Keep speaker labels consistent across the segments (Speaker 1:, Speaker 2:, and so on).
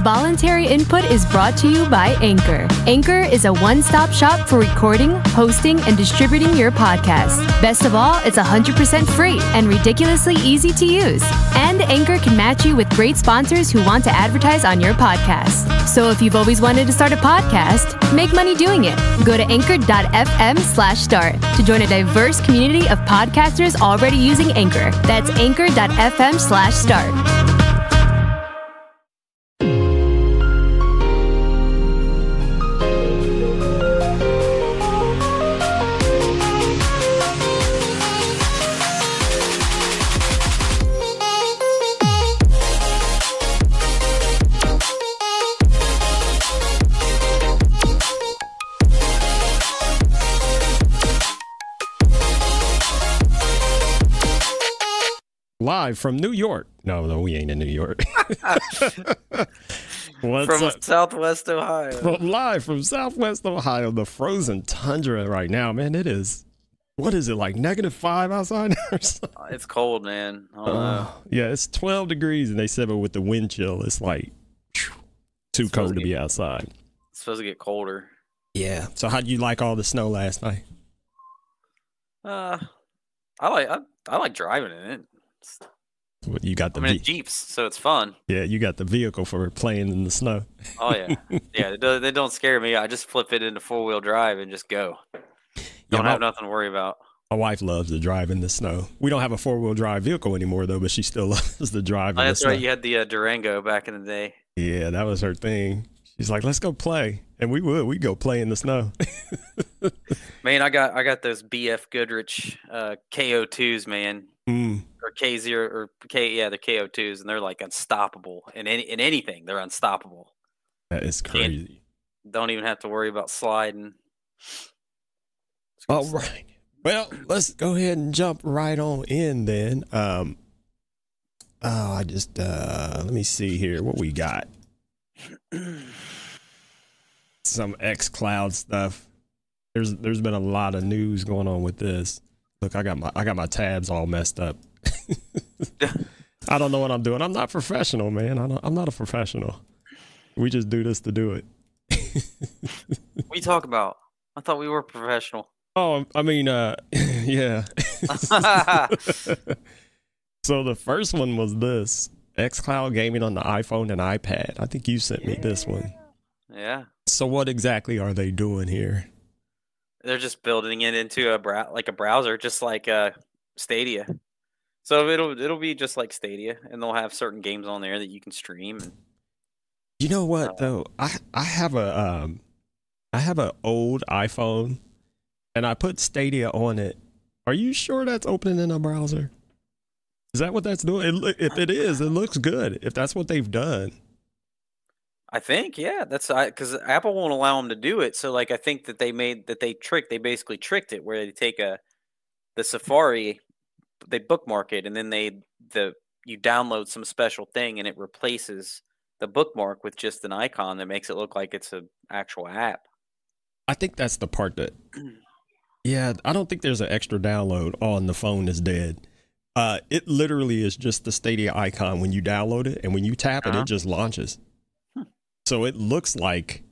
Speaker 1: Voluntary input is brought to you by Anchor. Anchor is a one-stop shop for recording, hosting, and distributing your podcast. Best of all, it's 100% free and ridiculously easy to use. And Anchor can match you with great sponsors who want to advertise on your podcast. So if you've always wanted to start a podcast, make money doing it. Go to anchor.fm/start to join a diverse community of podcasters already using Anchor. That's anchor.fm/start.
Speaker 2: Live from New York. No, we ain't in New York.
Speaker 3: From Southwest Ohio.
Speaker 2: Live from Southwest Ohio, the frozen tundra right now, man. It is, what is it, like -5 outside?
Speaker 3: It's cold, man. I don't know.
Speaker 2: Yeah, it's 12 degrees, and they said, but with the wind chill, it's like too cold to be outside.
Speaker 3: It's supposed to get colder.
Speaker 2: Yeah. So how do you like all the snow last night?
Speaker 3: I like driving in it.
Speaker 2: You got the
Speaker 3: Jeeps, so it's fun.
Speaker 2: Yeah, you got the vehicle for playing in the snow.
Speaker 3: Oh yeah, yeah. They don't scare me. I just flip it into 4-wheel drive and just go. Don't have nothing to worry about.
Speaker 2: My wife loves to drive in the snow. We don't have a 4-wheel drive vehicle anymore though, but she still loves to drive.
Speaker 3: That's right. You had the Durango back in the day.
Speaker 2: Yeah, that was her thing. She's like, "Let's go play," and we'd go play in the snow.
Speaker 3: Man, I got those BF Goodrich KO2s, man. Or K0 or K, yeah, the KO2s, and they're like unstoppable in anything. They're unstoppable.
Speaker 2: That is crazy.
Speaker 3: Don't even have to worry about sliding.
Speaker 2: All right. Well, let's go ahead and jump right on in then. Let me see here what we got. Some xCloud stuff. There's been a lot of news going on with this. Look, I got my tabs all messed up. I don't know what I'm doing. I'm not professional, man. I'm not a professional. We just do this to do it.
Speaker 3: What you talk about? I thought we were professional.
Speaker 2: Oh, I mean, yeah. So the first one was this xCloud gaming on the iPhone and iPad. I think you sent me this one.
Speaker 3: Yeah.
Speaker 2: So what exactly are they doing here?
Speaker 3: They're just building it into a browser, just like Stadia. So it'll be just like Stadia, and they'll have certain games on there that you can stream.
Speaker 2: You know what though? I have an old iPhone, and I put Stadia on it. Are you sure that's opening in a browser? Is that what that's doing? If it is, it looks good. If that's what they've done.
Speaker 3: I think, yeah, that's because Apple won't allow them to do it. So, like, I think that they basically tricked it where they take the Safari, they bookmark it, and then you download some special thing, and it replaces the bookmark with just an icon that makes it look like it's an actual app.
Speaker 2: I think that's the part that, yeah, I don't think there's an extra download on the phone that's dead. It literally is just the Stadia icon when you download it, and when you tap it, it just launches. So it looks like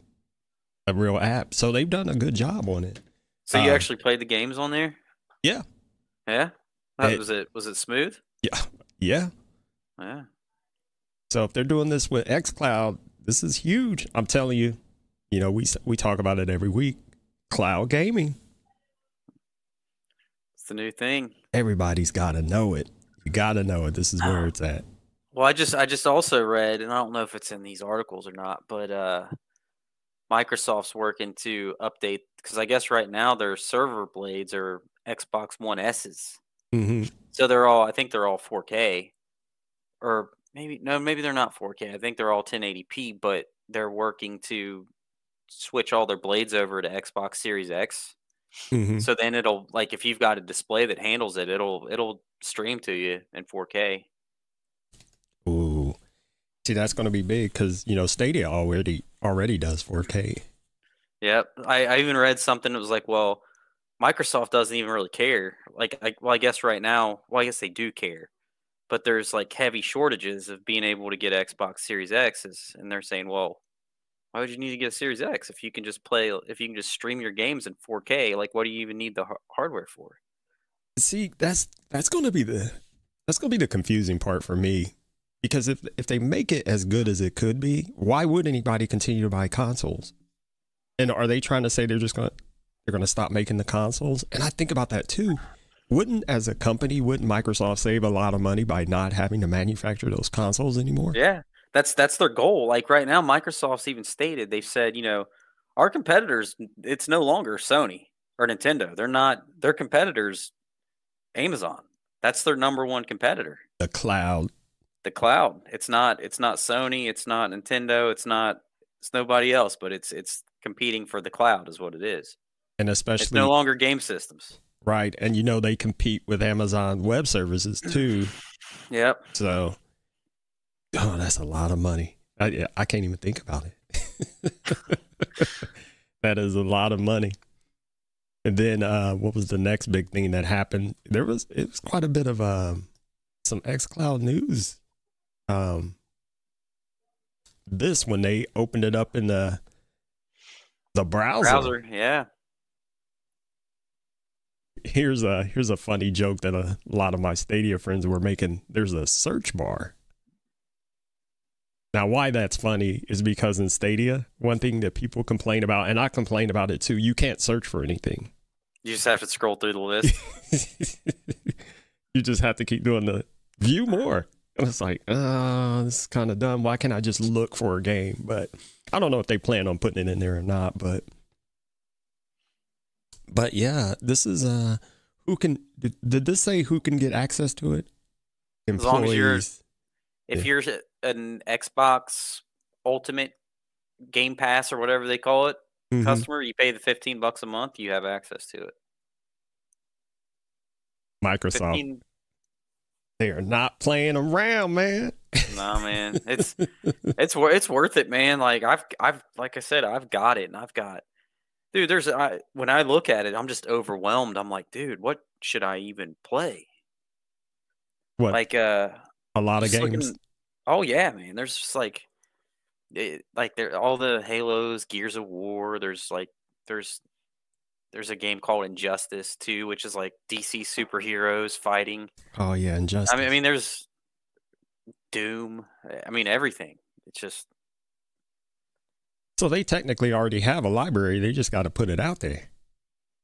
Speaker 2: a real app. So they've done a good job on it.
Speaker 3: So you actually played the games on there?
Speaker 2: Yeah.
Speaker 3: Yeah? Was it smooth?
Speaker 2: Yeah. Yeah.
Speaker 3: Yeah.
Speaker 2: So if they're doing this with xCloud, this is huge. I'm telling you, we talk about it every week. Cloud gaming.
Speaker 3: It's the new thing.
Speaker 2: Everybody's got to know it. You got to know it. This is where it's at.
Speaker 3: Well, I just also read, and I don't know if it's in these articles or not, but Microsoft's working to update, because I guess right now their server blades are Xbox One S's.
Speaker 2: Mm-hmm.
Speaker 3: So I think they're all 4K, or maybe they're not 4K. I think they're all 1080p, but they're working to switch all their blades over to Xbox Series X.
Speaker 2: Mm-hmm.
Speaker 3: So then it'll, like, if you've got a display that handles it, it'll stream to you in 4K.
Speaker 2: Ooh, see, that's going to be big because Stadia already does 4K.
Speaker 3: Yep, I even read something that was like, well, Microsoft doesn't even really care. I guess right now, I guess they do care, but there's like heavy shortages of being able to get Xbox Series X's, and they're saying, well, why would you need to get a Series X if you can just stream your games in 4K? Like, what do you even need the hardware for?
Speaker 2: See, that's going to be the confusing part for me, because if they make it as good as it could be, why would anybody continue to buy consoles? And are they trying to say they're going to stop making the consoles? And I think about that too. As a company, wouldn't Microsoft save a lot of money by not having to manufacture those consoles anymore?
Speaker 3: Yeah, that's their goal. Like right now, Microsoft's even stated, they've said, our competitors, it's no longer Sony or Nintendo. They're not, their competitors, Amazon. That's their number one competitor.
Speaker 2: The cloud.
Speaker 3: It's not Sony, it's not Nintendo, it's nobody else, but it's competing for the cloud is what it is.
Speaker 2: And especially
Speaker 3: it's no longer game systems.
Speaker 2: Right. And they compete with Amazon Web Services too.
Speaker 3: Yep.
Speaker 2: So, that's a lot of money. I can't even think about it. That is a lot of money. And then what was the next big thing that happened? It was quite a bit of some xCloud news. This when they opened it up in the browser.
Speaker 3: Yeah.
Speaker 2: Here's a funny joke that a lot of my Stadia friends were making. There's a search bar. Now, why that's funny is because in Stadia, one thing that people complain about, and I complain about it too, you can't search for anything.
Speaker 3: You just have to scroll through the list.
Speaker 2: You just have to keep doing the view more. And it's like, this is kind of dumb. Why can't I just look for a game? But I don't know if they plan on putting it in there or not, but yeah, this is did this say who can get access to it? Employees.
Speaker 3: As long as you're an Xbox Ultimate Game Pass or whatever they call it, customer, you pay the $15 a month, you have access to it.
Speaker 2: Microsoft.
Speaker 3: 15...
Speaker 2: They are not playing around, man.
Speaker 3: Nah, man. It's worth it, man. Like like I said, I've got it, and I've got, dude, when I look at it, I'm just overwhelmed. I'm like, dude, what should I even play?
Speaker 2: What?
Speaker 3: Like
Speaker 2: a lot of games.
Speaker 3: Oh yeah, man. There's just like there all the Halos, Gears of War. There's a game called Injustice 2, which is like DC superheroes fighting.
Speaker 2: Oh yeah, Injustice.
Speaker 3: I mean, there's Doom. I mean, everything. It's just.
Speaker 2: So they technically already have a library. They just got to put it out there.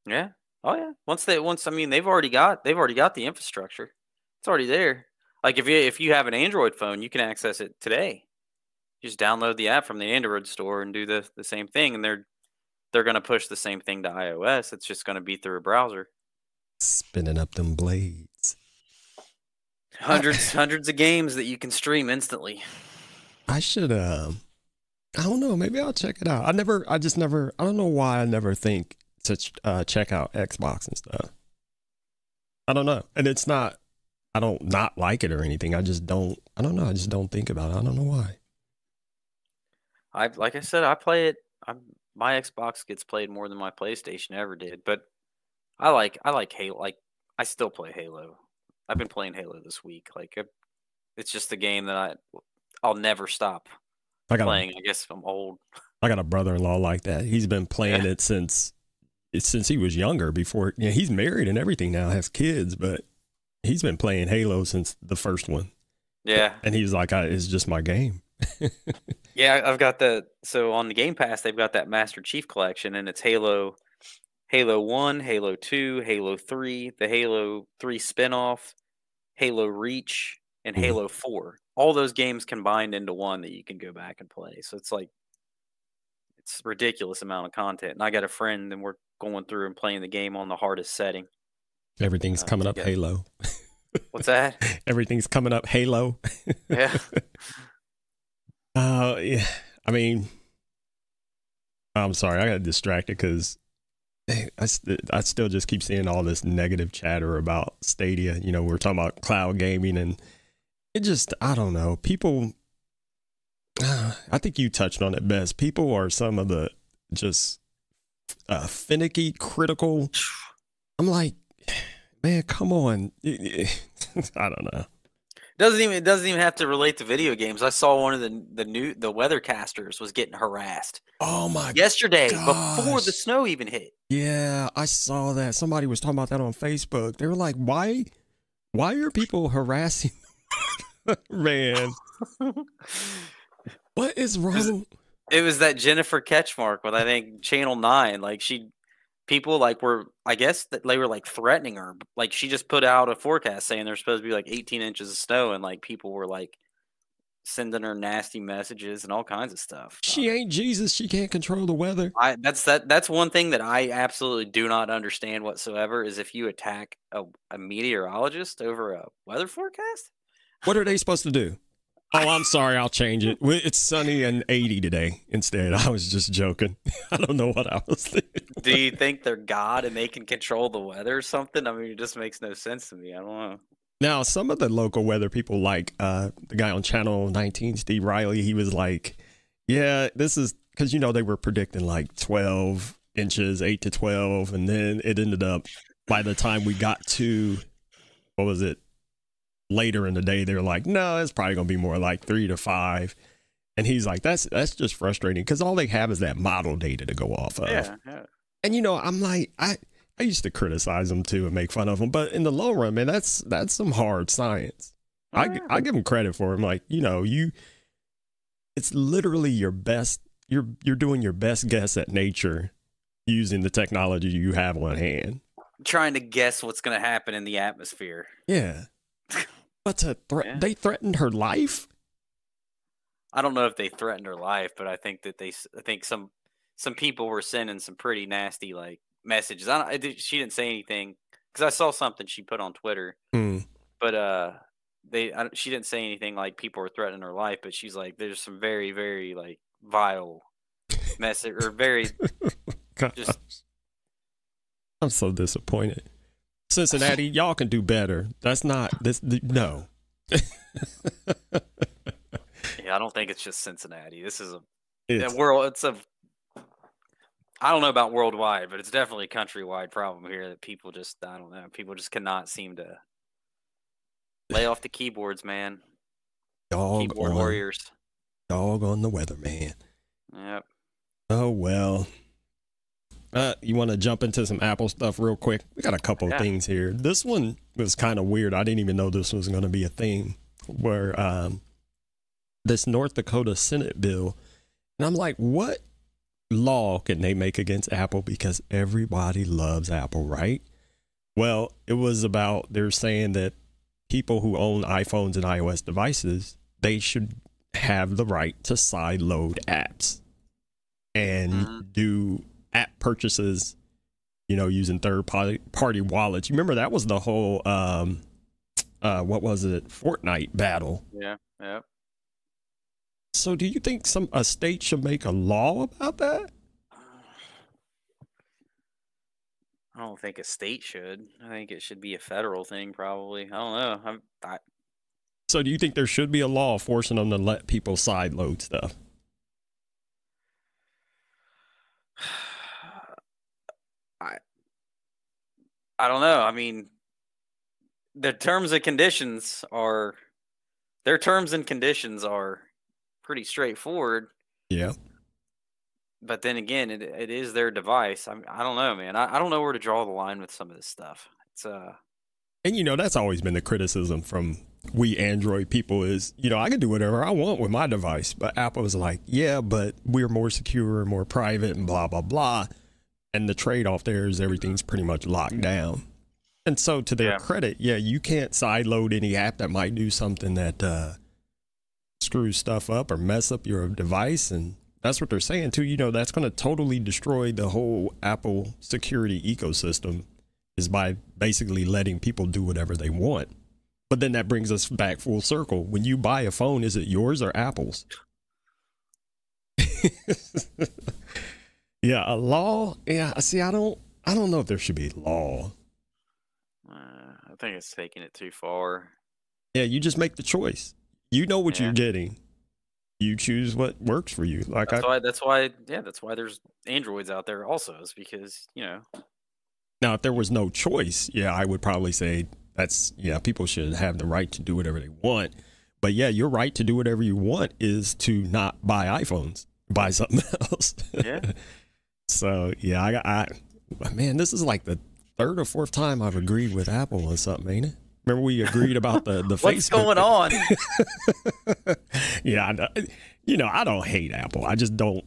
Speaker 3: Yeah. Oh yeah. They've already got the infrastructure. It's already there. Like if you have an Android phone, you can access it today. You just download the app from the Android store and do the same thing, and they're going to push the same thing to iOS. It's just going to be through a browser.
Speaker 2: Spinning up them blades.
Speaker 3: Hundreds of games that you can stream instantly.
Speaker 2: I should I don't know, maybe I'll check it out. I don't know why I never think to check out Xbox and stuff. I don't know. And it's not, I don't not like it or anything. I just don't think about it. I don't know why.
Speaker 3: Like I said, I play it. My Xbox gets played more than my PlayStation ever did, but I like Halo. Like I still play Halo. I've been playing Halo this week. Like it's just a game that I'll never stop playing. I guess I'm old.
Speaker 2: I got a brother-in-law like that. He's been playing it since he was younger. Before, he's married and everything now, has kids, but he's been playing Halo since the first one.
Speaker 3: Yeah,
Speaker 2: and he's like, it's just my game.
Speaker 3: Yeah, I've got so on the Game Pass, they've got that Master Chief Collection, and it's Halo 1, Halo 2, Halo 3, the Halo 3 spinoff, Halo Reach, and Halo 4. All those games combined into one that you can go back and play. So it's a ridiculous amount of content. And I got a friend, and we're going through and playing the game on the hardest setting.
Speaker 2: Everything's coming up Halo.
Speaker 3: What's that?
Speaker 2: Everything's coming up Halo.
Speaker 3: Yeah.
Speaker 2: Yeah. I mean, I'm sorry, I got distracted because I still just keep seeing all this negative chatter about Stadia. We're talking about cloud gaming, and it just, I don't know. People, I think you touched on it best. People are some of the just finicky, critical. I'm like, man, come on. I don't know.
Speaker 3: It doesn't even have to relate to video games. I saw one of the weathercasters was getting harassed.
Speaker 2: Oh my
Speaker 3: yesterday
Speaker 2: gosh.
Speaker 3: Before the snow even hit.
Speaker 2: Yeah, I saw that. Somebody was talking about that on Facebook. They were like, "Why are people harassing?" Man, what is wrong?
Speaker 3: It was that Jennifer Ketchmark with, I think, Channel 9. Like, people were, I guess that they were like threatening her. Like, she just put out a forecast saying there's supposed to be like 18 inches of snow, and like people were like sending her nasty messages and all kinds of stuff.
Speaker 2: She ain't Jesus. She can't control the weather.
Speaker 3: That's one thing that I absolutely do not understand whatsoever, is if you attack a meteorologist over a weather forecast.
Speaker 2: What are they supposed to do? Oh, I'm sorry. I'll change it. It's sunny and 80 today instead. I was just joking. I don't know what I was thinking.
Speaker 3: Do you think they're God and they can control the weather or something? I mean, it just makes no sense to me. I don't know.
Speaker 2: Now, some of the local weather people, like the guy on Channel 19, Steve Riley, he was like, yeah, this is because, they were predicting like 12 inches, 8 to 12. And then it ended up, by the time we got to, what was it? Later in the day, they're like, no, it's probably gonna be more like 3 to 5. And he's like, that's just frustrating, because all they have is that model data to go off of.
Speaker 3: Yeah.
Speaker 2: And I'm like, I used to criticize them too and make fun of them, but in the long run, man, that's some hard science. I give them credit for it. I'm like, it's literally your best. You're doing your best guess at nature using the technology you have on hand,
Speaker 3: trying to guess what's gonna happen in the atmosphere.
Speaker 2: Yeah. But they threatened her life.
Speaker 3: I don't know if they threatened her life, but I think that some people were sending some pretty nasty like messages. She didn't say anything, because I saw something she put on Twitter, but she didn't say anything like people were threatening her life. But she's like, there's some very, very like vile message, or very just.
Speaker 2: I'm so disappointed. Cincinnati, y'all can do better. That's not this. No.
Speaker 3: Yeah, I don't think it's just Cincinnati. This is a world. I don't know about worldwide, but it's definitely a countrywide problem here that people just, I don't know. People just cannot seem to lay off the keyboards, man. Keyboard warriors.
Speaker 2: Dog on the weather, man.
Speaker 3: Yep.
Speaker 2: Oh well. You want to jump into some Apple stuff real quick? We got a couple of things here. This one was kind of weird. I didn't even know this was going to be a thing, where this North Dakota Senate bill, and I'm like, what law can they make against Apple? Because everybody loves Apple, right? Well, it was about, they're saying that people who own iPhones and iOS devices, they should have the right to side load apps and do app purchases, using third party wallets. You remember that was the whole what was it, Fortnite battle.
Speaker 3: Yeah.
Speaker 2: So do you think a state should make a law about that?
Speaker 3: I don't think a state should. I think it should be a federal thing, probably. I don't know.
Speaker 2: So do you think there should be a law forcing them to let people side load stuff?
Speaker 3: I don't know. I mean, their terms and conditions are pretty straightforward.
Speaker 2: Yeah.
Speaker 3: But then again, it is their device. I don't know, man. I don't know where to draw the line with some of this stuff. It's
Speaker 2: and that's always been the criticism from we Android people is, I can do whatever I want with my device. But Apple is like, yeah, but we're more secure and more private and blah, blah, blah. And the trade-off there is everything's pretty much locked down. And so to their credit, you can't sideload any app that might do something that screws stuff up or mess up your device. And that's what they're saying too. That's going to totally destroy the whole Apple security ecosystem, is by basically letting people do whatever they want. But then that brings us back full circle. When you buy a phone, is it yours or Apple's? Yeah, a law. Yeah, see, I don't know if there should be law.
Speaker 3: I think it's taking it too far.
Speaker 2: Yeah, you just make the choice. You know what you're getting. You choose what works for you. Like
Speaker 3: that's why there's Androids out there also, is because
Speaker 2: Now, if there was no choice, I would probably say people should have the right to do whatever they want. But yeah, your right to do whatever you want is to not buy iPhones, buy something else.
Speaker 3: Yeah.
Speaker 2: So yeah, man, this is like the third or fourth time I've agreed with Apple on something, ain't it? Remember we agreed about the
Speaker 3: What's
Speaker 2: Facebook
Speaker 3: going on?
Speaker 2: Yeah, I don't hate Apple. I just don't.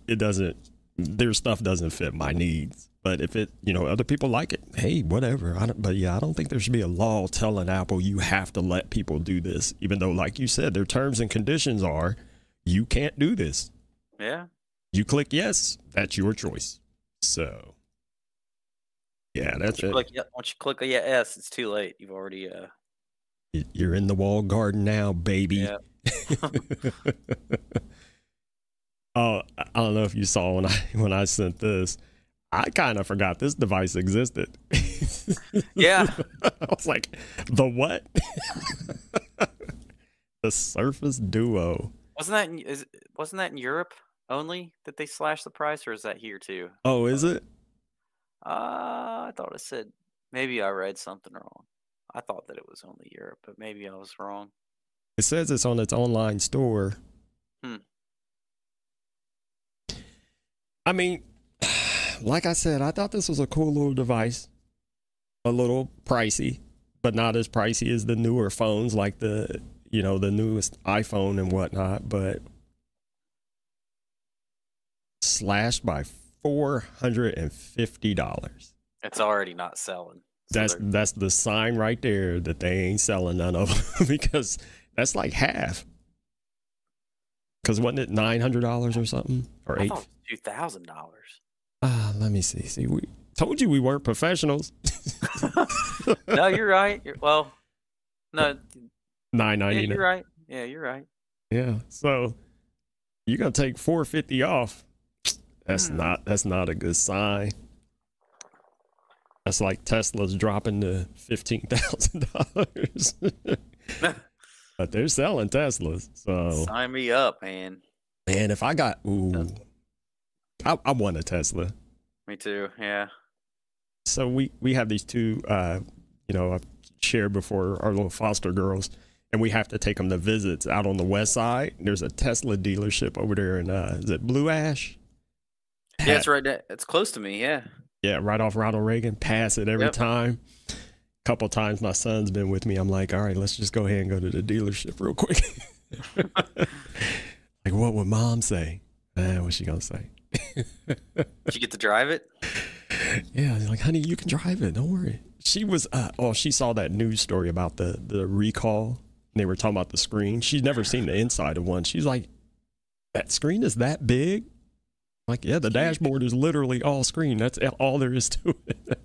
Speaker 2: Their stuff doesn't fit my needs. But if it, other people like it, hey, whatever. I don't think there should be a law telling Apple you have to let people do this, even though, like you said, their terms and conditions are you can't do this.
Speaker 3: Yeah.
Speaker 2: You click yes, that's your choice. So, yeah, that's it.
Speaker 3: Once you click a yes, it's too late. You've already.
Speaker 2: You're in the walled garden now, baby.
Speaker 3: Yeah.
Speaker 2: Oh, I don't know if you saw when I sent this. I kind of forgot this device existed.
Speaker 3: Yeah.
Speaker 2: I was like, the what? The Surface Duo.
Speaker 3: Wasn't that in Europe only that they slashed the price, or is that here too?
Speaker 2: Oh, is it?
Speaker 3: I thought it said, maybe I read something wrong. I thought that it was only Europe, but maybe I was wrong.
Speaker 2: It says it's on its online store. I mean, like I said, I thought this was a cool little device. A little pricey, but not as pricey as the newer phones, like the newest iPhone and whatnot, but slashed by $450.
Speaker 3: It's already not selling.
Speaker 2: So that's the sign right there that they ain't selling none of them because that's like half. Because wasn't it $900 or something? Or
Speaker 3: I thought it was $2,000.
Speaker 2: Let me see. See, we told you we weren't professionals.
Speaker 3: No, you're right. No.
Speaker 2: $9.99.
Speaker 3: Yeah, you're right. Yeah, you're right.
Speaker 2: Yeah. So you're gonna take $450 off. That's not a good sign. That's like Tesla's dropping to $15,000. But they're selling Teslas. So
Speaker 3: sign me up, man.
Speaker 2: Man, if I got I want a Tesla.
Speaker 3: Me too. Yeah.
Speaker 2: So we have these two I've shared before, our little foster girls, and we have to take them to visits out on the west side. There's a Tesla dealership over there in is it Blue Ash?
Speaker 3: Yeah, it's right there. It's close to me. Yeah.
Speaker 2: Yeah, right off Ronald Reagan. Pass it every time. Couple times my son's been with me. I'm like, all right, let's just go ahead and go to the dealership real quick. Like, what would mom say? What's she gonna say?
Speaker 3: Did you get to drive it?
Speaker 2: Yeah, like, honey, you can drive it. Don't worry. She was she saw that news story about the recall. And they were talking about the screen. She's never seen the inside of one. She's like, that screen is that big? Like, yeah, the dashboard is literally all screen. That's all there is to it.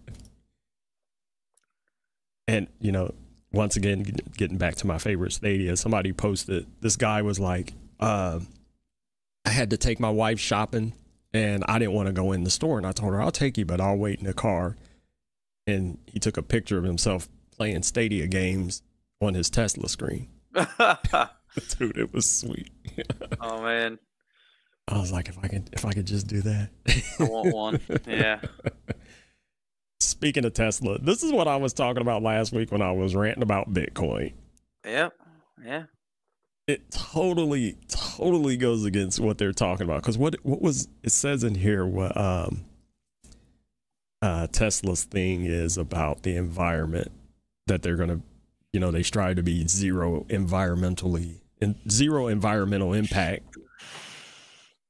Speaker 2: And, once again, getting back to my favorite Stadia, somebody posted, this guy was like, I had to take my wife shopping and I didn't want to go in the store. And I told her, I'll take you, but I'll wait in the car. And he took a picture of himself playing Stadia games on his Tesla screen. Dude, it was sweet.
Speaker 3: Oh, man.
Speaker 2: I was like, if I could just do that.
Speaker 3: I want one. Yeah.
Speaker 2: Speaking of Tesla, this is what I was talking about last week when I was ranting about Bitcoin.
Speaker 3: Yep. Yeah.
Speaker 2: It totally goes against what they're talking about. Because what was it says in here what Tesla's thing is about the environment, that they're gonna, they strive to be zero environmental impact,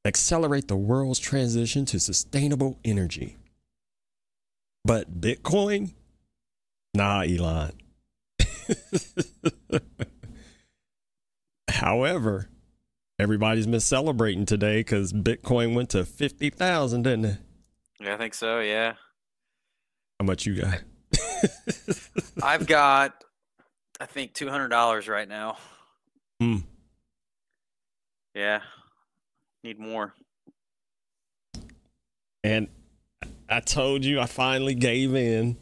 Speaker 2: accelerate the world's transition to sustainable energy. But Bitcoin? Nah, Elon. However, everybody's been celebrating today because Bitcoin went to 50,000, didn't it?
Speaker 3: Yeah, I think so, yeah.
Speaker 2: How much you got?
Speaker 3: I've got, I think, $200 right now. Yeah. Need more.
Speaker 2: And I told you I finally gave in.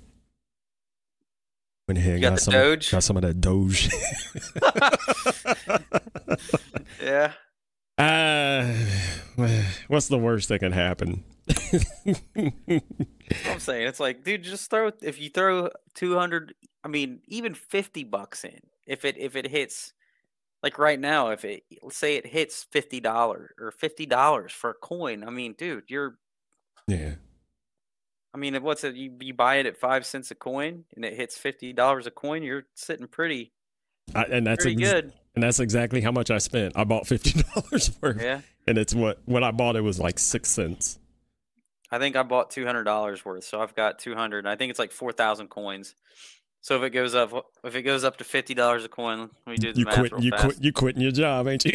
Speaker 2: Went ahead and got some of that Doge.
Speaker 3: Yeah.
Speaker 2: What's the worst that can happen?
Speaker 3: That's what I'm saying. It's like, dude, if you throw 200, I mean, even $50 in, if it hits, like right now, let's say it hits $50 or $50 for a coin. I mean, dude,
Speaker 2: Yeah.
Speaker 3: I mean, what's it? You buy it at 5 cents a coin, and it hits $50 a coin. You're sitting pretty good.
Speaker 2: And that's exactly how much I spent. I bought $50 worth.
Speaker 3: Yeah.
Speaker 2: And it's when I bought it was like 6 cents.
Speaker 3: I think I bought $200 worth, so I've got 200. I think it's like 4,000 coins. So if it goes up to $50 a coin, let me do the math real fast.
Speaker 2: You quitting your job, ain't you?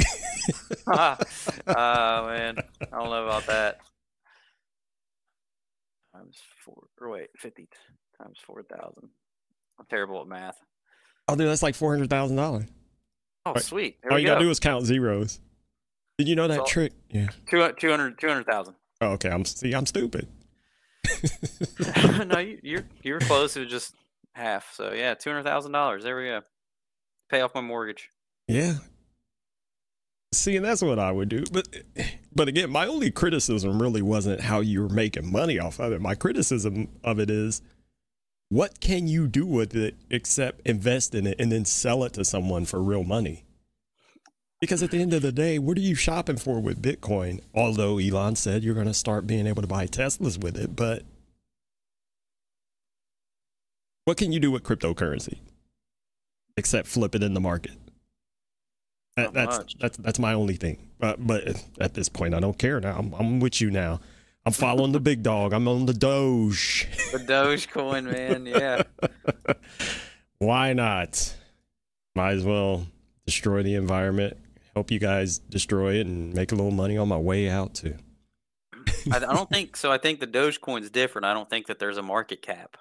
Speaker 3: Man, I don't know about that. Times 50 times 4,000. I'm terrible at math.
Speaker 2: Oh, dude, that's like $400,000.
Speaker 3: Oh, sweet.
Speaker 2: All you gotta do is count zeros. Did you know that trick? Yeah.
Speaker 3: 200,000.
Speaker 2: Oh, okay. I'm stupid.
Speaker 3: No, you're close. It was just half. So yeah, $200,000. There we go. Pay off my mortgage.
Speaker 2: Yeah. See, and that's what I would do. But again, my only criticism really wasn't how you were making money off of it. My criticism of it is, what can you do with it except invest in it and then sell it to someone for real money? Because at the end of the day, what are you shopping for with Bitcoin? Although Elon said you're going to start being able to buy Teslas with it, but what can you do with cryptocurrency except flip it in the market? That's my only thing. But at this point, I don't care now. I'm with you now. I'm following the big dog. I'm on the Doge.
Speaker 3: The Dogecoin, man. Yeah.
Speaker 2: Why not? Might as well destroy the environment. Help you guys destroy it and make a little money on my way out too.
Speaker 3: I don't think so. I think the Dogecoin's different. I don't think that there's a market cap.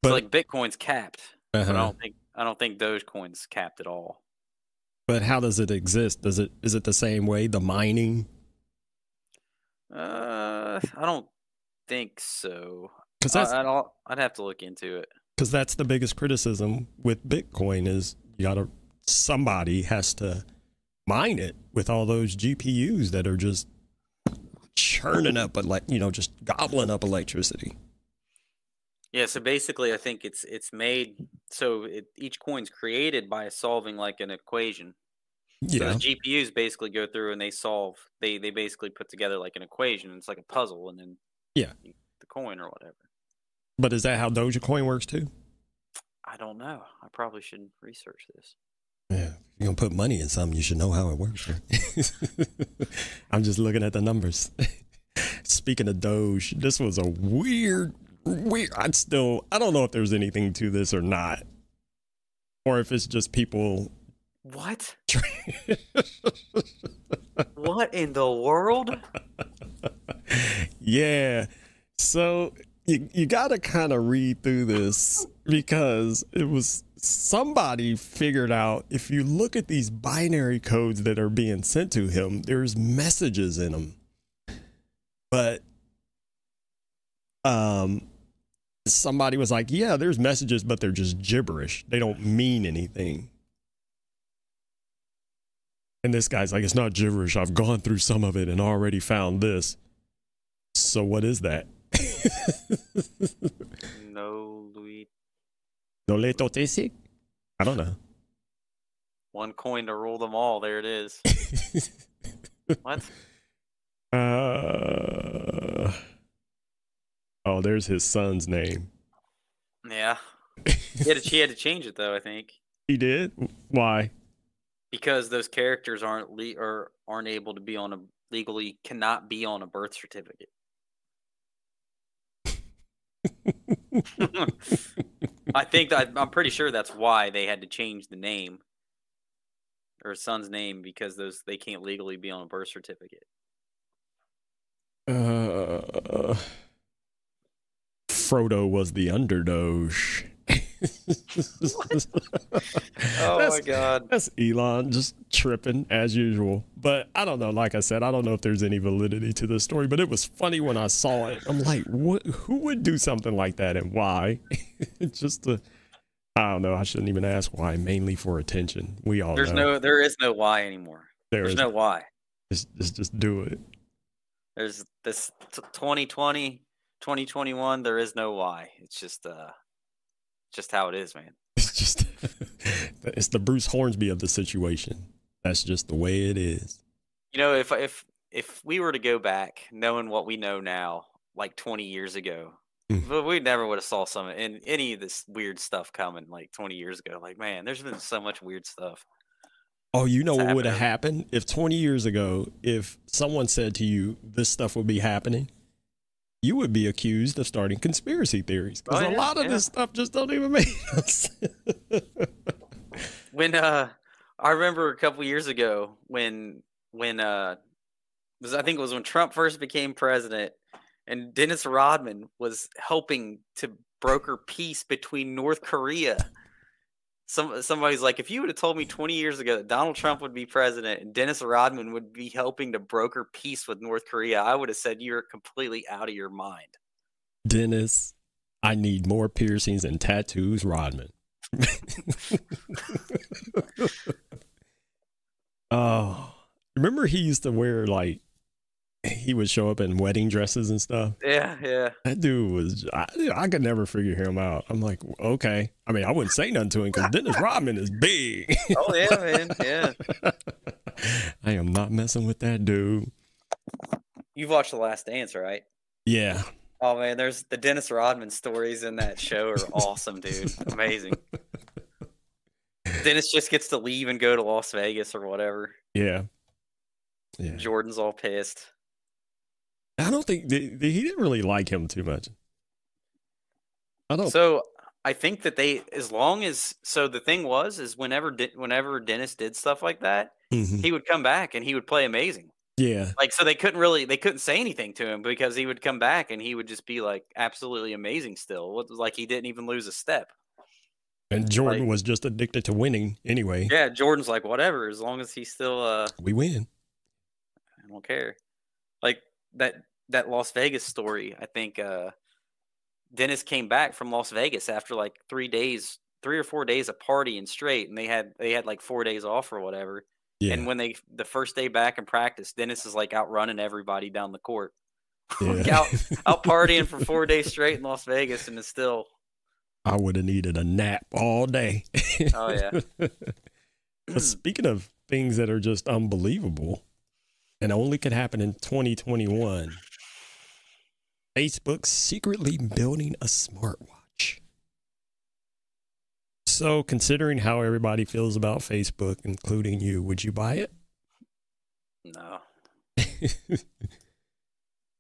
Speaker 3: But so like Bitcoin's capped. But I don't think Dogecoin's capped at all.
Speaker 2: But how does it exist? Is it the same way, the mining?
Speaker 3: I don't think so.
Speaker 2: Because
Speaker 3: I'd have to look into it.
Speaker 2: Because that's the biggest criticism with Bitcoin is somebody has to mine it with all those GPUs that are just churning up, just gobbling up electricity.
Speaker 3: Yeah, so basically, I think it's made so each coin's created by solving like an equation.
Speaker 2: Yeah.
Speaker 3: So the GPUs basically go through and they basically put together like an equation. It's like a puzzle, and then the coin or whatever.
Speaker 2: But is that how Dogecoin works too?
Speaker 3: I don't know. I probably should research this.
Speaker 2: Yeah, if you're gonna put money in something, you should know how it works. Right? I'm just looking at the numbers. Speaking of Doge, this was a weird. I don't know if there's anything to this or not, or if it's just people.
Speaker 3: What? What in the world?
Speaker 2: Yeah. So you got to kind of read through this because it was somebody figured out if you look at these binary codes that are being sent to him, there's messages in them. But somebody was like, yeah, there's messages, but they're just gibberish. They don't mean anything. And this guy's like, it's not gibberish. I've gone through some of it and already found this. So what is that?
Speaker 3: No, Louis.
Speaker 2: No le totesi? I don't know.
Speaker 3: One coin to rule them all. There it is. What?
Speaker 2: Oh, there's his son's name.
Speaker 3: Yeah. He had to change it though, I think.
Speaker 2: He did? Why?
Speaker 3: Because those characters aren't able to be cannot be on a birth certificate. I'm pretty sure that's why they had to change the name or son's name, because they can't legally be on a birth certificate.
Speaker 2: Frodo was the underdoge.
Speaker 3: Oh my God.
Speaker 2: That's Elon just tripping as usual. But I don't know. Like I said, I don't know if there's any validity to this story, but it was funny when I saw it. I'm like, who would do something like that and why? I don't know. I shouldn't even ask why. Mainly for attention. We all know.
Speaker 3: There is no why anymore. There's no why.
Speaker 2: Just do it.
Speaker 3: There's this 2020, 2021. There is no why. It's just just how it is, man.
Speaker 2: It's just it's the Bruce Hornsby of the situation. That's just the way it is.
Speaker 3: You know, if we were to go back, knowing what we know now, like 20 years ago, but we never would have saw any of this weird stuff coming like 20 years ago. Like, man, there's been so much weird stuff.
Speaker 2: Oh, you know what would have happened if 20 years ago, if someone said to you, this stuff would be happening, you would be accused of starting conspiracy theories. Because a lot of this stuff just don't even make sense.
Speaker 3: When I remember a couple years ago when I think it was when Trump first became president, and Dennis Rodman was helping to broker peace between North Korea. Somebody's like, if you would have told me 20 years ago that Donald Trump would be president and Dennis Rodman would be helping to broker peace with North Korea, I would have said you're completely out of your mind.
Speaker 2: Dennis, I need more piercings and tattoos, Rodman. Oh, remember he used to wear like, he would show up in wedding dresses and stuff.
Speaker 3: Yeah.
Speaker 2: That dude was, I could never figure him out. I'm like, okay. I mean, I wouldn't say nothing to him because Dennis Rodman is big.
Speaker 3: Oh, yeah, man. Yeah.
Speaker 2: I am not messing with that dude.
Speaker 3: You've watched The Last Dance, right?
Speaker 2: Yeah.
Speaker 3: Oh, man, there's the Dennis Rodman stories in that show are awesome, dude. Amazing. Dennis just gets to leave and go to Las Vegas or whatever.
Speaker 2: Yeah.
Speaker 3: Jordan's all pissed.
Speaker 2: I don't think he didn't really like him too much.
Speaker 3: So I think that the thing is whenever Dennis did stuff like that, he would come back and he would play amazing.
Speaker 2: Yeah.
Speaker 3: Like, so they couldn't say anything to him because he would come back and he would just be like absolutely amazing still. Like he didn't even lose a step.
Speaker 2: And Jordan was just addicted to winning anyway.
Speaker 3: Yeah. Jordan's like, whatever, as long as he's still,
Speaker 2: we win.
Speaker 3: I don't care. Like that Las Vegas story, I think Dennis came back from Las Vegas after like 3 or 4 days of partying straight, and they had like 4 days off or whatever. Yeah. And when the first day back in practice, Dennis is like outrunning everybody down the court. Yeah. out partying for 4 days straight in Las Vegas, and it's still.
Speaker 2: I would have needed a nap all day.
Speaker 3: Oh yeah.
Speaker 2: Speaking of things that are just unbelievable and only could happen in 2021, Facebook secretly building a smartwatch. So, considering how everybody feels about Facebook, including you, would you buy it?
Speaker 3: No.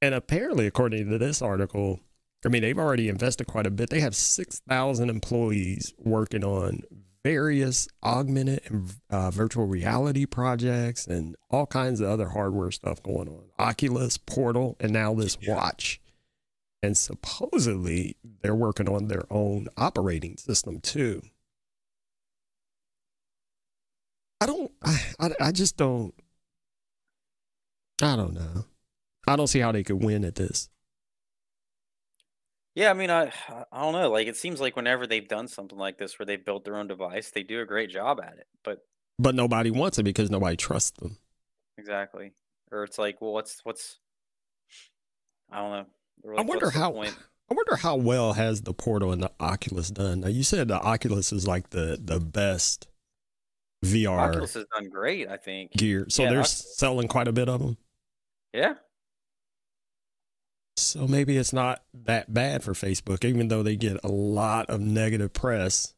Speaker 2: And apparently, according to this article, I mean, they've already invested quite a bit. They have 6,000 employees working on various augmented and virtual reality projects and all kinds of other hardware stuff going on. Oculus, Portal, and now this watch. And supposedly they're working on their own operating system too. I don't know. I don't see how they could win at this.
Speaker 3: Yeah, I mean, I don't know. Like, it seems like whenever they've done something like this where they've built their own device, they do a great job at it. But
Speaker 2: nobody wants it because nobody trusts them.
Speaker 3: Exactly. Or it's like, well, what's I don't know.
Speaker 2: I wonder how well has the Portal and the Oculus done. Now, you said the Oculus is like the best VR.
Speaker 3: Oculus has done great, I think.
Speaker 2: Gear. So they're selling quite a bit of them.
Speaker 3: Yeah.
Speaker 2: So maybe it's not that bad for Facebook, even though they get a lot of negative press.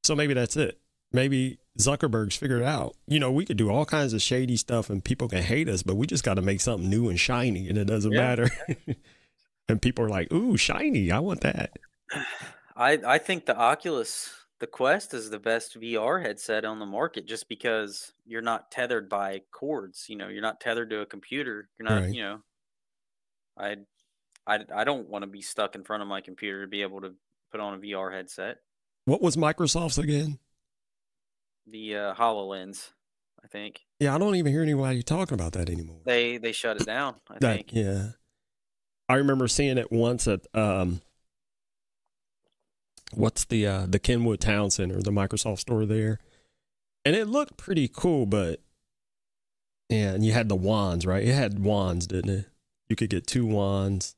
Speaker 2: So maybe that's it. Maybe Zuckerberg's figured it out. You know, we could do all kinds of shady stuff and people can hate us, but we just got to make something new and shiny and it doesn't matter. And people are like, ooh, shiny. I want that.
Speaker 3: I think the Oculus, the Quest is the best VR headset on the market just because you're not tethered by cords. You know, you're not tethered to a computer. You're not, you know, I don't want to be stuck in front of my computer to be able to put on a VR headset.
Speaker 2: What was Microsoft's again?
Speaker 3: The HoloLens, I think.
Speaker 2: Yeah, I don't even hear anybody talking about that anymore.
Speaker 3: They shut it down, I think.
Speaker 2: Yeah. I remember seeing it once at what's the Kenwood Town Center, the Microsoft store there. And it looked pretty cool, but yeah, and you had the wands, right? It had wands, didn't it? You could get 2 wands.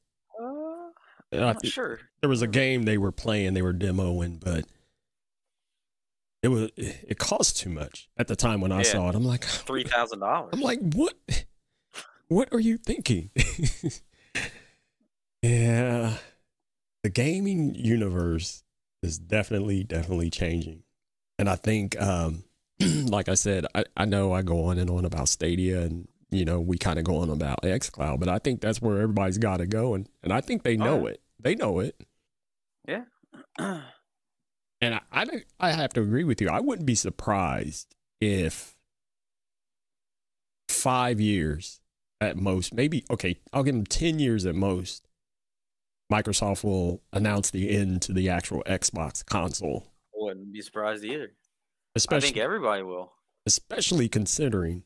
Speaker 2: I'm
Speaker 3: not sure.
Speaker 2: There was a game they were playing, they were demoing, but it cost too much at the time when I saw it. I'm like
Speaker 3: $3,000.
Speaker 2: I'm like, what are you thinking? Yeah, the gaming universe is definitely changing, and I think, like I said, I know I go on and on about Stadia, and we kind of go on about xCloud, but I think that's where everybody's got to go, and I think they know it. They know it.
Speaker 3: Yeah.
Speaker 2: And I have to agree with you. I wouldn't be surprised if 5 years at most, maybe, okay, I'll give them 10 years at most, Microsoft will announce the end to the actual Xbox console.
Speaker 3: I wouldn't be surprised either.
Speaker 2: I
Speaker 3: think everybody will.
Speaker 2: Especially considering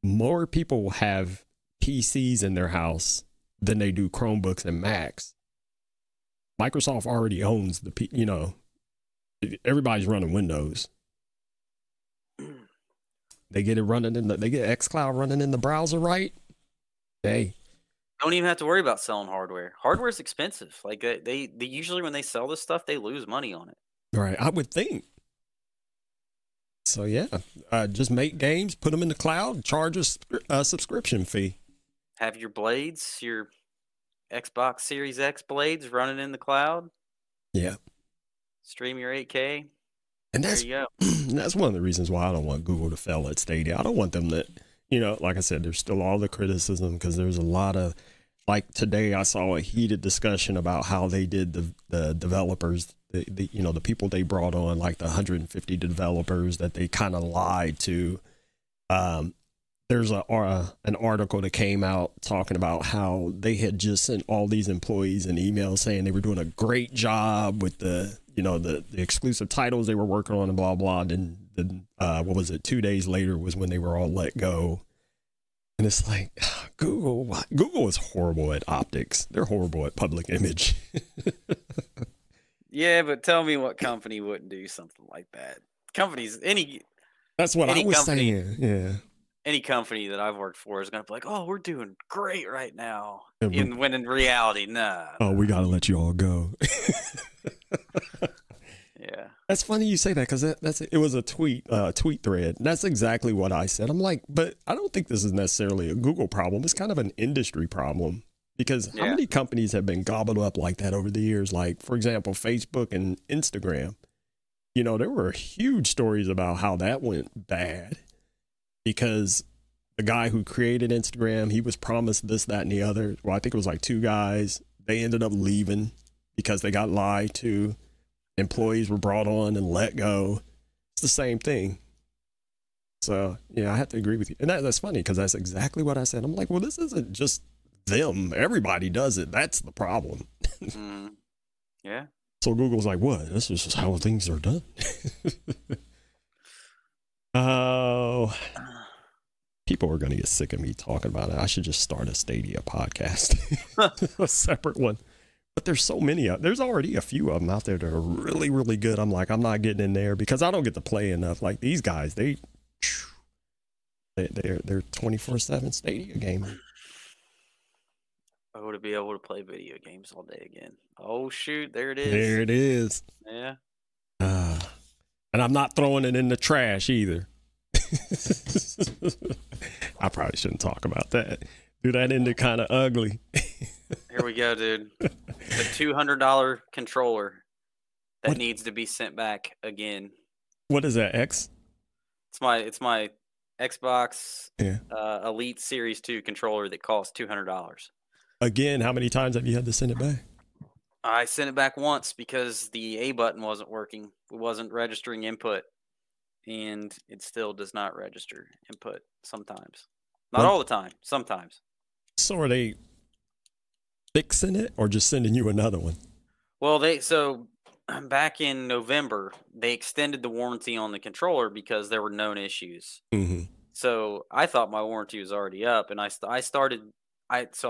Speaker 2: more people have PCs in their house than they do Chromebooks and Macs. Microsoft already owns everybody's running Windows. They get it running they get xCloud running in the browser, right? Hey,
Speaker 3: don't even have to worry about selling hardware. Hardware is expensive. Like they usually when they sell this stuff, they lose money on it.
Speaker 2: Right, I would think. So yeah, just make games, put them in the cloud, charge a subscription fee.
Speaker 3: Have your blades, your Xbox Series X blades running in the cloud.
Speaker 2: Yeah.
Speaker 3: Stream your 8K.
Speaker 2: And that's one of the reasons why I don't want Google to fail at Stadia. I don't want them to, like I said, there's still all the criticism because there's a lot of, like today I saw a heated discussion about how they did the developers, the people they brought on, like the 150 developers that they kind of lied to. There's an article that came out talking about how they had just sent all these employees an email saying they were doing a great job with the exclusive titles they were working on and blah, blah. And then what was it? 2 days later was when they were all let go. And it's like, Google is horrible at optics. They're horrible at public image.
Speaker 3: Yeah, but tell me what company wouldn't do something like that. That's
Speaker 2: what I was saying. Yeah.
Speaker 3: Any company that I've worked for is going to be like, oh, we're doing great right now. When in reality, nah.
Speaker 2: Oh, we got to let you all go.
Speaker 3: Yeah.
Speaker 2: That's funny you say that because it was a tweet thread. That's exactly what I said. I'm like, but I don't think this is necessarily a Google problem. It's kind of an industry problem because how many companies have been gobbled up like that over the years? Like, for example, Facebook and Instagram. There were huge stories about how that went bad. Because the guy who created Instagram, he was promised this, that, and the other. Well, I think it was like 2 guys. They ended up leaving because they got lied to. Employees were brought on and let go. It's the same thing. So, yeah, I have to agree with you. And that's funny because that's exactly what I said. I'm like, well, this isn't just them. Everybody does it. That's the problem.
Speaker 3: Yeah.
Speaker 2: So Google's like, what? This is just how things are done. Oh, people are going to get sick of me talking about it. I should just start a Stadia podcast, a separate one. But there's so many. There's already a few of them out there that are really, really good. I'm like, I'm not getting in there because I don't get to play enough. Like these guys, they're 24/7 Stadia gaming.
Speaker 3: Oh, to be able to play video games all day again. Oh shoot, there it is.
Speaker 2: There it is.
Speaker 3: Yeah.
Speaker 2: And I'm not throwing it in the trash either. I probably shouldn't talk about that. Dude, that ended kind of ugly.
Speaker 3: Here we go, dude. The $200 controller that needs to be sent back again.
Speaker 2: What is that, X?
Speaker 3: It's my Xbox Elite Series 2 controller that costs $200.
Speaker 2: Again, how many times have you had to send it back?
Speaker 3: I sent it back once because the A button wasn't working. It wasn't registering input. And it still does not register input sometimes. Not all the time, sometimes.
Speaker 2: So are they fixing it or just sending you another one?
Speaker 3: Well, back in November, they extended the warranty on the controller because there were known issues.
Speaker 2: Mm-hmm.
Speaker 3: So I thought my warranty was already up, and I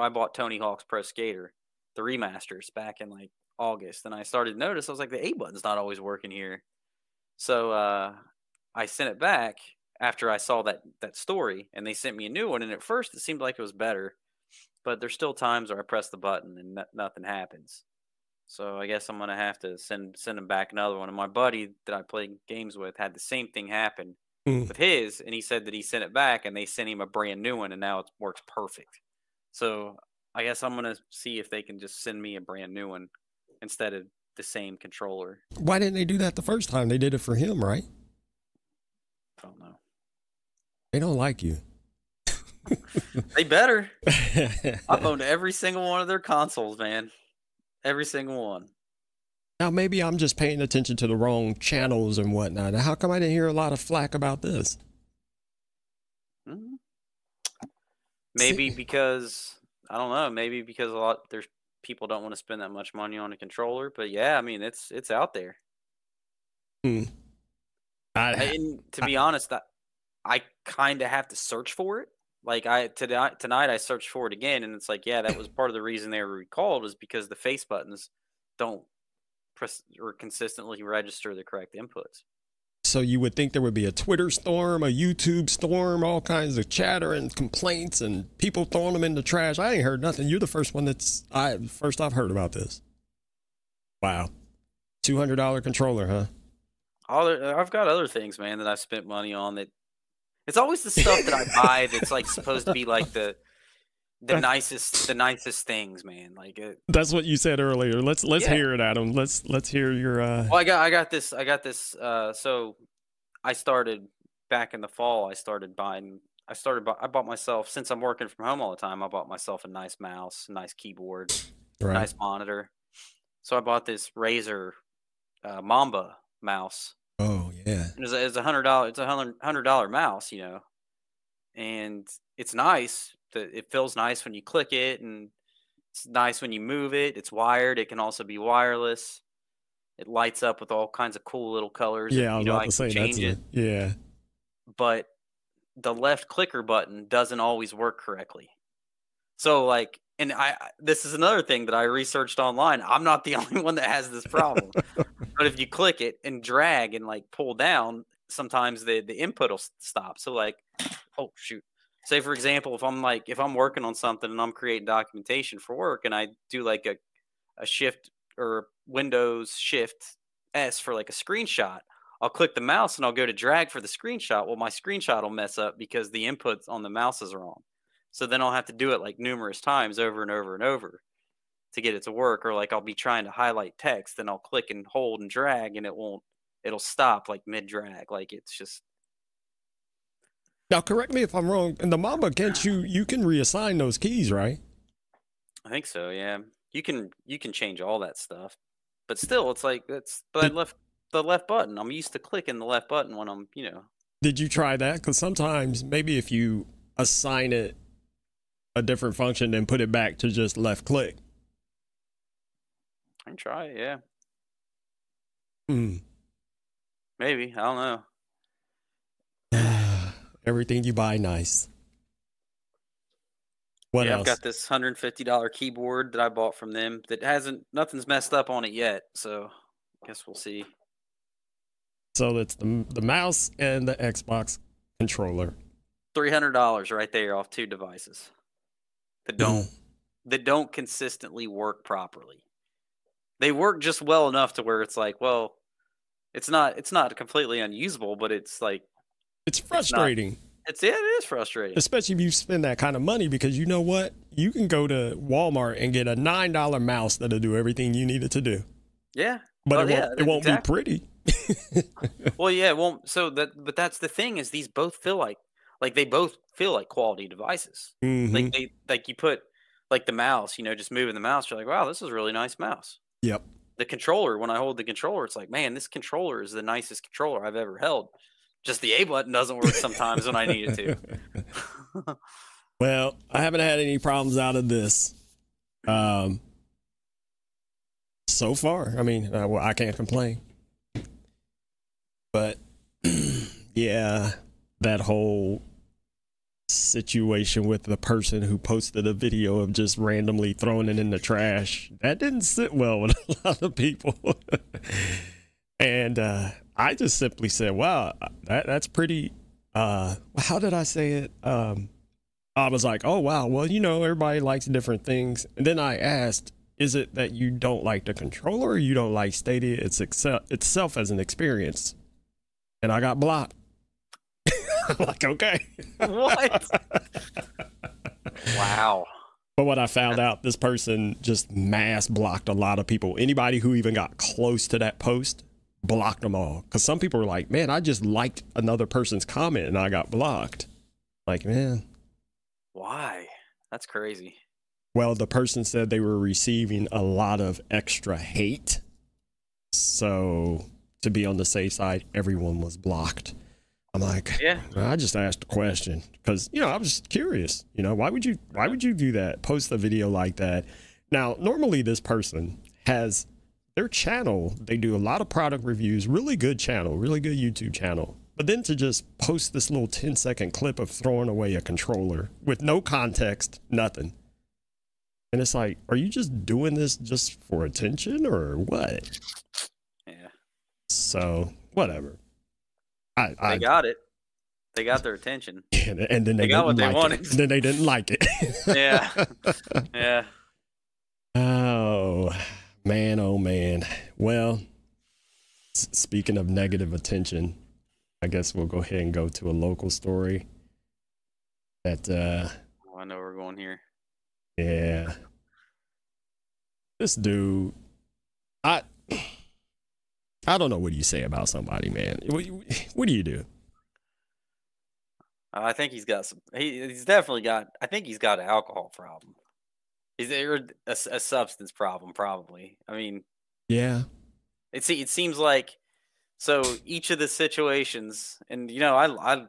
Speaker 3: bought Tony Hawk's Pro Skater, the remasters, back in like August, and I started to notice I was like, the A button's not always working here. So I sent it back after I saw that story, and they sent me a new one. And at first, it seemed like it was better, but there's still times where I press the button and nothing happens. So I guess I'm gonna have to send him back another one. And my buddy that I played games with had the same thing happen with his, and he said that he sent it back, and they sent him a brand new one, and now it works perfect. So I guess I'm gonna see if they can just send me a brand new one instead of the same controller.
Speaker 2: Why didn't they do that the first time? They did it for him, right?
Speaker 3: I don't know.
Speaker 2: They don't like you.
Speaker 3: They better. I've owned every single one of their consoles, man. Every single one.
Speaker 2: Now, maybe I'm just paying attention to the wrong channels and whatnot. Now, how come I didn't hear a lot of flack about this?
Speaker 3: Maybe because, I don't know, maybe because there's people don't want to spend that much money on a controller. But yeah, I mean, it's out there. And to be honest, I kind of have to search for it. Like tonight I searched for it again, and it's like, yeah, that was part of the reason they were recalled, is because the face buttons don't press or consistently register the correct inputs.
Speaker 2: So you would think there would be a Twitter storm, a YouTube storm, all kinds of chatter and complaints and people throwing them in the trash. I ain't heard nothing. You're the first one first I've heard about this. Wow. $200 controller, huh?
Speaker 3: I've got other things, man, that I've spent money on that. It's always the stuff that I buy that's like supposed to be like the nicest things, man. Like
Speaker 2: that's what you said earlier. Let's hear it, Adam. Let's hear your.
Speaker 3: Well, I got this. So I started back in the fall. I bought myself, since I'm working from home all the time, I bought myself a nice mouse, nice keyboard, nice monitor. So I bought this Razer Mamba mouse.
Speaker 2: Oh yeah,
Speaker 3: it's $100. It's $100 mouse, you know, and it's nice. It feels nice when you click it, and it's nice when you move it. It's wired. It can also be wireless. It lights up with all kinds of cool little colors.
Speaker 2: Yeah, I was about to say change it. Yeah,
Speaker 3: but the left clicker button doesn't always work correctly. So like. And this is another thing that I researched online. I'm not the only one that has this problem. But if you click it and drag and like pull down, sometimes the input will stop. So like, oh shoot. Say for example, if I'm working on something and I'm creating documentation for work, and I do like a shift or Windows Shift S for like a screenshot, I'll click the mouse and I'll go to drag for the screenshot. Well, my screenshot will mess up because the inputs on the mouses are wrong. So then I'll have to do it like numerous times over and over and over to get it to work. Or like I'll be trying to highlight text and I'll click and hold and drag and it'll stop like mid drag. Like it's just.
Speaker 2: Now, correct me if I'm wrong. In the Mamba, you can reassign those keys, right?
Speaker 3: I think so. Yeah, you can change all that stuff, but still it's like the left button. I'm used to clicking the left button when I'm, you know.
Speaker 2: Did you try that? Because sometimes maybe if you assign it a different function, then put it back to just left click.
Speaker 3: I can try it, yeah. Maybe. I don't know.
Speaker 2: Everything you buy, nice. What else?
Speaker 3: I've got this $150 keyboard that I bought from them that nothing's messed up on it yet. So I guess we'll see.
Speaker 2: So it's the mouse and the Xbox controller.
Speaker 3: $300 right there off two devices that don't consistently work properly. They work just well enough to where it's like, well, it's not completely unusable, but it's like
Speaker 2: it's frustrating.
Speaker 3: It is frustrating,
Speaker 2: especially if you spend that kind of money, because you know what, you can go to Walmart and get a $9 mouse that'll do everything you need it to do.
Speaker 3: Yeah,
Speaker 2: but it won't be pretty.
Speaker 3: Well, yeah, it won't. But that's the thing, is these both feel like they both feel like quality devices.
Speaker 2: Mm-hmm.
Speaker 3: Like you put like the mouse, you know, just moving the mouse, you're like, wow, this is a really nice mouse.
Speaker 2: Yep.
Speaker 3: The controller, when I hold the controller, it's like, man, this controller is the nicest controller I've ever held. Just the A button doesn't work sometimes when I need it to.
Speaker 2: Well, I haven't had any problems out of this. So far, I mean, well, I can't complain. But yeah, that whole situation with the person who posted a video of just randomly throwing it in the trash, that didn't sit well with a lot of people. And I just simply said, wow, that's pretty, how did I say it? I was like, oh, wow, well, you know, everybody likes different things. And then I asked, Is it that you don't like the controller, or you don't like Stadia itself as an experience? And I got blocked. I'm like, okay.
Speaker 3: What? Wow.
Speaker 2: But what I found out, this person just mass blocked a lot of people. Anybody who even got close to that post, blocked them all. Because some people were like, man, I just liked another person's comment and I got blocked. Like, man.
Speaker 3: Why? That's crazy.
Speaker 2: Well, the person said they were receiving a lot of extra hate. So to be on the safe side, everyone was blocked. I'm like, yeah. I just asked a question because, you know, I was just curious, you know, why would you do that? Post a video like that. Now, normally this person has their channel. They do a lot of product reviews, really good channel, really good YouTube channel. But then to just post this little 10-second clip of throwing away a controller with no context, nothing. And it's like, are you just doing this just for attention or what?
Speaker 3: Yeah.
Speaker 2: So whatever.
Speaker 3: They got it. They got their attention.
Speaker 2: And then they
Speaker 3: got what they wanted.
Speaker 2: And then they didn't like it.
Speaker 3: Yeah. Yeah.
Speaker 2: Oh, man. Oh, man. Well, speaking of negative attention, I guess we'll go ahead and go to a local story that
Speaker 3: I know we're going here.
Speaker 2: Yeah. This dude, I don't know what you say about somebody, man. What do you do?
Speaker 3: I think he's got some. He's definitely got. I think he's got an alcohol problem. He's a substance problem, probably. I mean,
Speaker 2: yeah.
Speaker 3: It seems like so. Each of the situations, and you know, I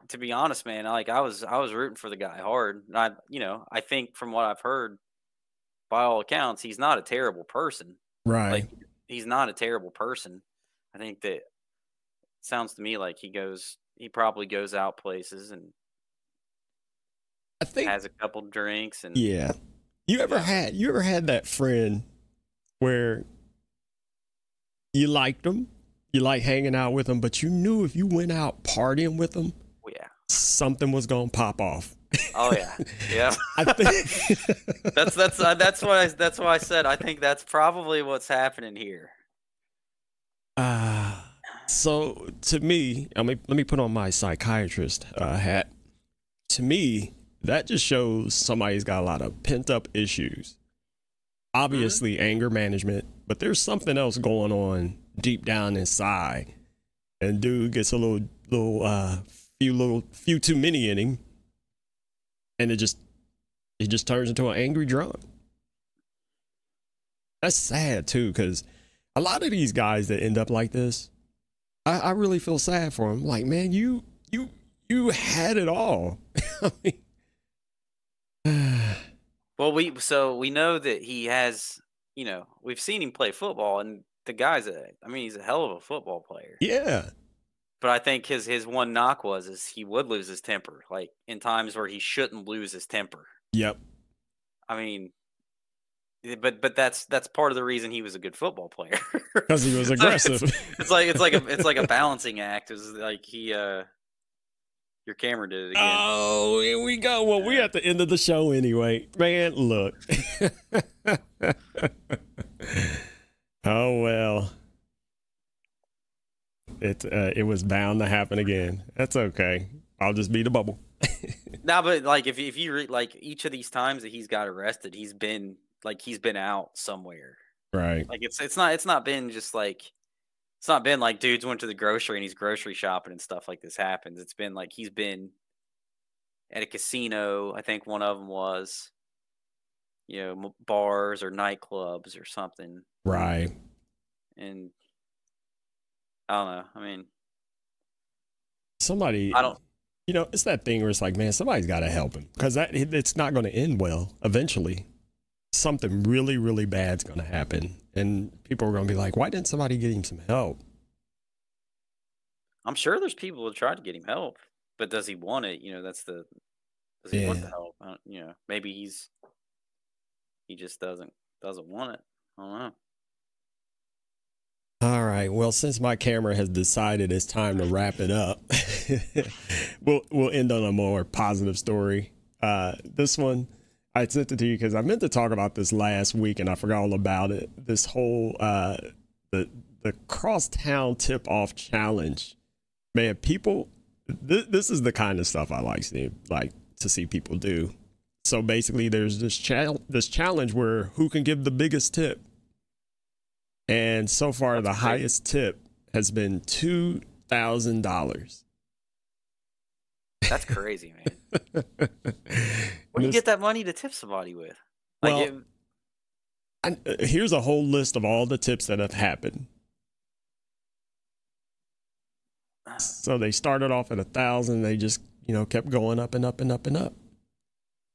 Speaker 3: to be honest, man, I was rooting for the guy hard. And I think from what I've heard, by all accounts, he's not a terrible person.
Speaker 2: Right.
Speaker 3: Like, he's not a terrible person. I think that sounds to me like he probably goes out places and has a couple drinks and
Speaker 2: yeah. You ever had that friend where you liked them, you like hanging out with them, but you knew if you went out partying with them, something was gonna pop off.
Speaker 3: Oh yeah, yeah.
Speaker 2: I think
Speaker 3: that's why I said I think that's probably what's happening here.
Speaker 2: So to me, let me put on my psychiatrist hat. To me, that just shows somebody's got a lot of pent up issues. Obviously, anger management, but there's something else going on deep down inside. And dude gets a few too many in him, and it just turns into an angry drunk. That's sad too, because a lot of these guys that end up like this, I really feel sad for them. Like, man, you had it all.
Speaker 3: Well, we know that he has, we've seen him play football, and the guy's he's a hell of a football player.
Speaker 2: Yeah.
Speaker 3: But I think his one knock is he would lose his temper, like in times where he shouldn't lose his temper.
Speaker 2: Yep.
Speaker 3: I mean, but that's part of the reason he was a good football player,
Speaker 2: because he was aggressive.
Speaker 3: it's like a balancing act. It's like your camera did it again.
Speaker 2: Oh, here we go. Well, we're at the end of the show anyway, man. Look. Oh well. It was bound to happen again. That's okay. I'll just be the bubble.
Speaker 3: No, but like if you read like each of these times that he's got arrested, he's been out somewhere.
Speaker 2: Right.
Speaker 3: Like it's not been just like it's not been like dudes went to the grocery and he's grocery shopping and stuff like this happens. It's been like he's been at a casino. I think one of them was, bars or nightclubs or something.
Speaker 2: Right.
Speaker 3: And I don't know. I mean,
Speaker 2: it's that thing where it's like, man, somebody's got to help him, because it's not going to end well. Eventually, something really, really bad's going to happen, and people are going to be like, why didn't somebody get him some help?
Speaker 3: I'm sure there's people who try to get him help, but does he want it? Does he want the help? Maybe he just doesn't want it. I don't know.
Speaker 2: All right. Well, since my camera has decided it's time to wrap it up, we'll end on a more positive story. This one, I sent it to you because I meant to talk about this last week and I forgot all about it. This whole the crosstown tip off challenge. Man, people, this is the kind of stuff I like to see people do. So basically, there's this challenge where who can give the biggest tip, and so far the highest tip has been $2,000.
Speaker 3: That's crazy, man. Where do you get that money to tip somebody with? Like
Speaker 2: here's a whole list of all the tips that have happened. So they started off at 1,000. They just, kept going up and up and up and up.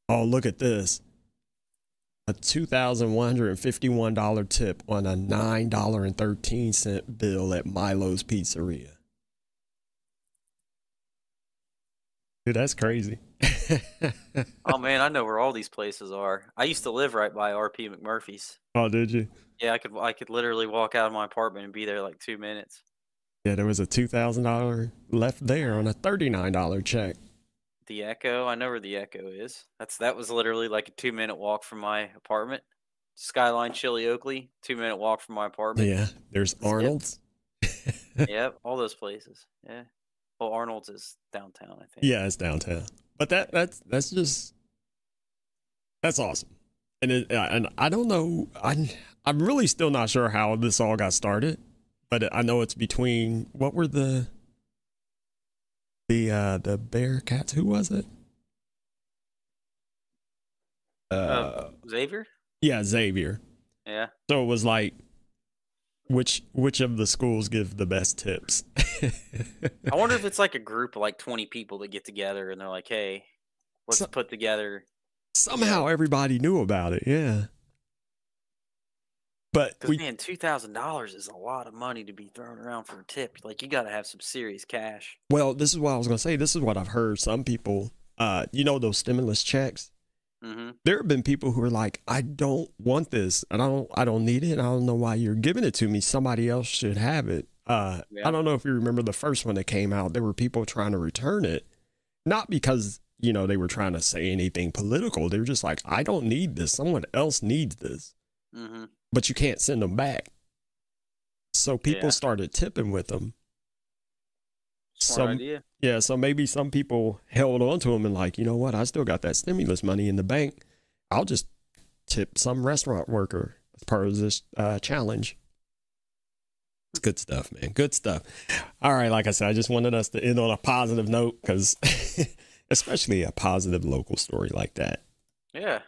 Speaker 2: Oh, look at this. A $2,151 tip on a $9.13 bill at Milo's Pizzeria. Dude, that's crazy.
Speaker 3: Oh, man, I know where all these places are. I used to live right by RP McMurphy's.
Speaker 2: Oh, did you?
Speaker 3: Yeah, I could literally walk out of my apartment and be there like 2 minutes.
Speaker 2: Yeah, there was a $2,000 left there on a $39 check.
Speaker 3: The Echo, I know where the Echo is. That was literally like a 2-minute walk from my apartment. Skyline Chili Oakley, 2-minute walk from my apartment.
Speaker 2: Yeah, there's Arnold's.
Speaker 3: Yep, all those places. Yeah. Well, Arnold's is downtown, I think.
Speaker 2: Yeah, it's downtown. But that's awesome. And I don't know. I'm really still not sure how this all got started. But I know it's between, what were the Bearcats? Who was it?
Speaker 3: Xavier?
Speaker 2: Yeah, Xavier.
Speaker 3: Yeah.
Speaker 2: So it was like, which of the schools give the best tips?
Speaker 3: I wonder if it's like a group of like 20 people that get together and they're like, hey, let's put together.
Speaker 2: Somehow everybody knew about it. Yeah. But
Speaker 3: man, $2,000 is a lot of money to be thrown around for a tip. Like, you got to have some serious cash.
Speaker 2: Well, this is what I was going to say. This is what I've heard. Some people, those stimulus checks.
Speaker 3: Mm-hmm.
Speaker 2: There have been people who are like, I don't want this, and I don't need it. And I don't know why you're giving it to me. Somebody else should have it. I don't know if you remember the first one that came out. There were people trying to return it, not because they were trying to say anything political. They were just like, I don't need this. Someone else needs this.
Speaker 3: Mm-hmm.
Speaker 2: But you can't send them back. So people started tipping with them.
Speaker 3: Smart idea.
Speaker 2: Yeah, so maybe some people held on to them and like, you know what? I still got that stimulus money in the bank. I'll just tip some restaurant worker as part of this challenge. It's good stuff, man. Good stuff. All right, like I said, I just wanted us to end on a positive note because especially a positive local story like that.
Speaker 3: Yeah.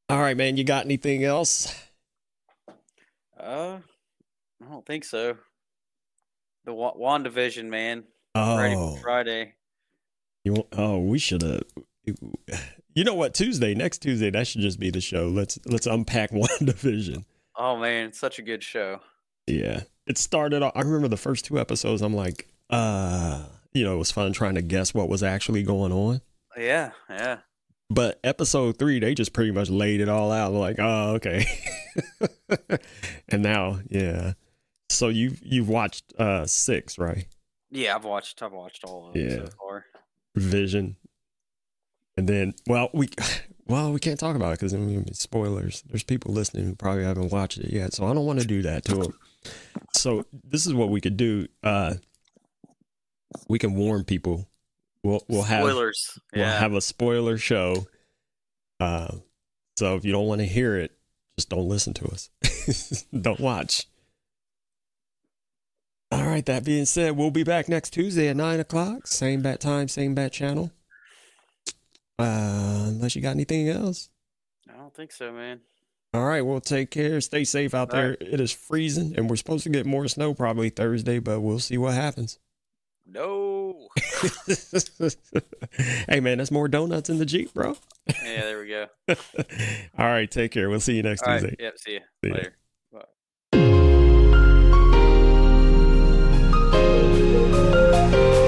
Speaker 2: All right, man. You got anything else?
Speaker 3: I don't think so. The WandaVision, man.
Speaker 2: Oh,
Speaker 3: ready for Friday.
Speaker 2: We should have. You know what? Next Tuesday, that should just be the show. Let's unpack WandaVision.
Speaker 3: Oh man, it's such a good show.
Speaker 2: Yeah, it started off. I remember the first 2 episodes. I'm like, it was fun trying to guess what was actually going on.
Speaker 3: Yeah.
Speaker 2: But episode 3, they just pretty much laid it all out. Like, oh, okay. And now, yeah. So you've watched 6, right?
Speaker 3: Yeah, I've watched all of them so far.
Speaker 2: Vision. And then, we can't talk about it because spoilers. There's people listening who probably haven't watched it yet, so I don't want to do that to them. So this is what we could do. We can warn people. We'll have
Speaker 3: spoilers.
Speaker 2: We'll have a spoiler show. So if you don't want to hear it, just don't listen to us. Don't watch. All right. That being said, we'll be back next Tuesday at 9:00. Same bat time, same bat channel. Unless you got anything else.
Speaker 3: I don't think so, man.
Speaker 2: All right. Well, take care. Stay safe out there. Right. It is freezing, and we're supposed to get more snow probably Thursday, but we'll see what happens.
Speaker 3: No.
Speaker 2: Hey, man, that's more donuts in the Jeep, bro.
Speaker 3: Yeah, there we go.
Speaker 2: All right, take care. We'll see you next Tuesday.
Speaker 3: Right, yep, see you later.
Speaker 2: Ya.
Speaker 3: Bye.